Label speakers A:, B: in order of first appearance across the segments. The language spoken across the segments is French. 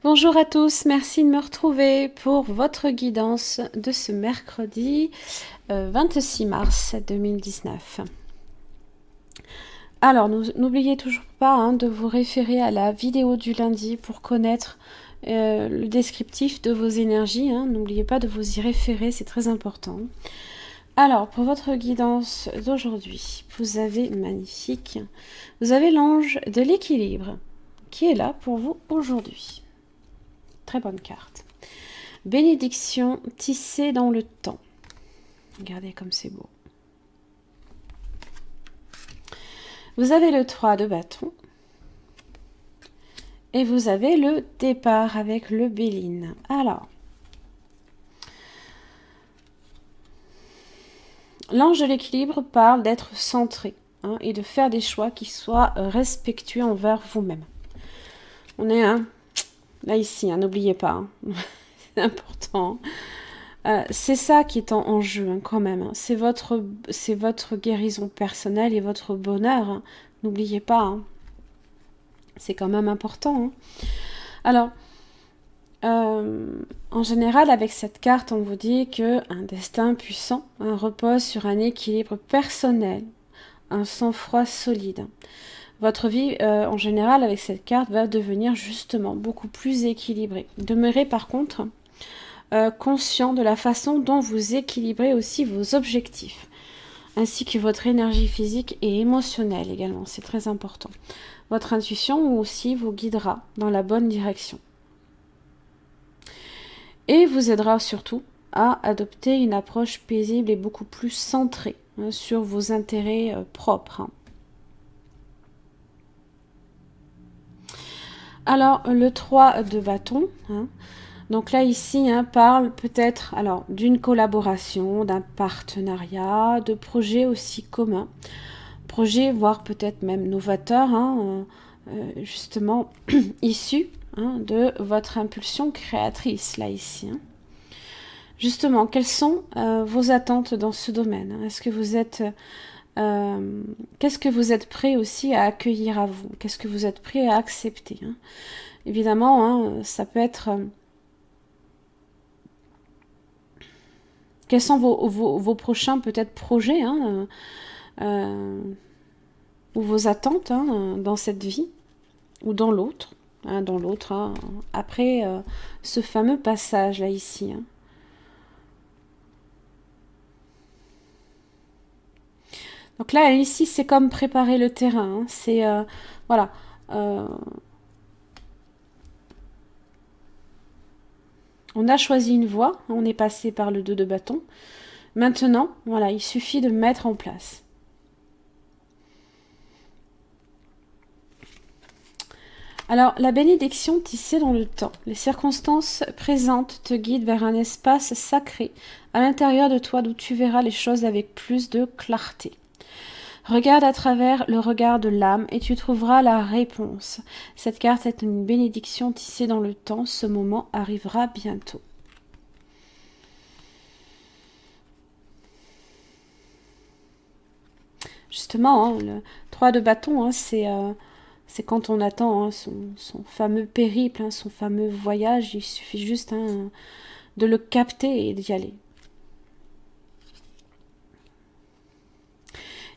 A: Bonjour à tous, merci de me retrouver pour votre guidance de ce mercredi 26 mars 2019. Alors, n'oubliez toujours pas de vous référer à la vidéo du lundi pour connaître le descriptif de vos énergies. N'oubliez pas de vous y référer, c'est très important. Alors, pour votre guidance d'aujourd'hui, vous avez magnifique, vous avez l'ange de l'équilibre qui est là pour vous aujourd'hui. Très bonne carte. Bénédiction tissée dans le temps. Regardez comme c'est beau. Vous avez le 3 de bâton. Et vous avez le départ avec le Béline. Alors, l'ange de l'équilibre parle d'être centré et de faire des choix qui soient respectueux envers vous-même. On est là ici, n'oubliez pas, c'est important. C'est ça qui est en jeu quand même. C'est votre guérison personnelle et votre bonheur. N'oubliez pas. C'est quand même important. Alors, en général, avec cette carte, on vous dit qu'un destin puissant repose sur un équilibre personnel, un sang-froid solide. Votre vie, en général, avec cette carte, va devenir justement beaucoup plus équilibrée. Demeurez par contre conscient de la façon dont vous équilibrez aussi vos objectifs, ainsi que votre énergie physique et émotionnelle également. C'est très important. Votre intuition aussi vous guidera dans la bonne direction. Et vous aidera surtout à adopter une approche paisible et beaucoup plus centrée sur vos intérêts propres. Alors, le 3 de bâton, donc là, ici, parle peut-être d'une collaboration, d'un partenariat, de projets aussi communs. Projets, voire peut-être même novateurs, justement, issus de votre impulsion créatrice, là, ici. Justement, quelles sont vos attentes dans ce domaine? Est-ce que vous êtes... qu'est-ce que vous êtes prêt aussi à accueillir à vous? Qu'est-ce que vous êtes prêt à accepter? Évidemment, ça peut être... quels sont vos prochains peut-être projets ou vos attentes dans cette vie ou dans l'autre, après ce fameux passage là ici. Donc là, ici, c'est comme préparer le terrain. C'est, voilà. On a choisi une voie. On est passé par le 2 de bâton. Maintenant, voilà, il suffit de mettre en place. Alors, la bénédiction tissée dans le temps. Les circonstances présentes te guident vers un espace sacré à l'intérieur de toi d'où tu verras les choses avec plus de clarté. Regarde à travers le regard de l'âme et tu trouveras la réponse. Cette carte est une bénédiction tissée dans le temps. Ce moment arrivera bientôt. Justement, le 3 de bâton, c'est quand on attend son fameux périple, son fameux voyage. Il suffit juste de le capter et d'y aller.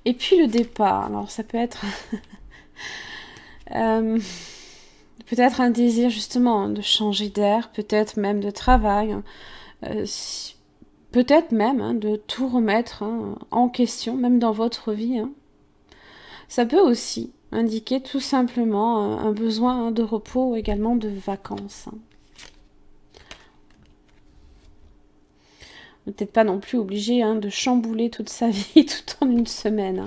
A: Et puis le départ, alors ça peut être peut-être un désir justement de changer d'air, peut-être même de travail, peut-être même de tout remettre en question, même dans votre vie. Ça peut aussi indiquer tout simplement un besoin de repos ou également de vacances. Peut-être pas non plus obligé de chambouler toute sa vie tout en une semaine,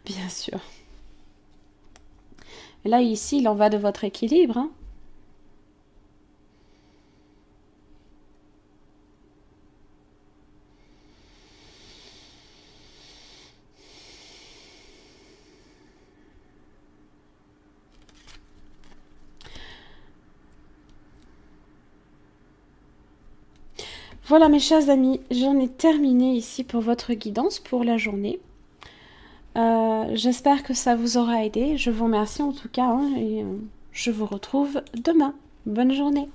A: bien sûr. Et là, ici, il en va de votre équilibre, hein. Voilà mes chers amis, j'en ai terminé ici pour votre guidance pour la journée. J'espère que ça vous aura aidé. Je vous remercie en tout cas, hein, et je vous retrouve demain. Bonne journée.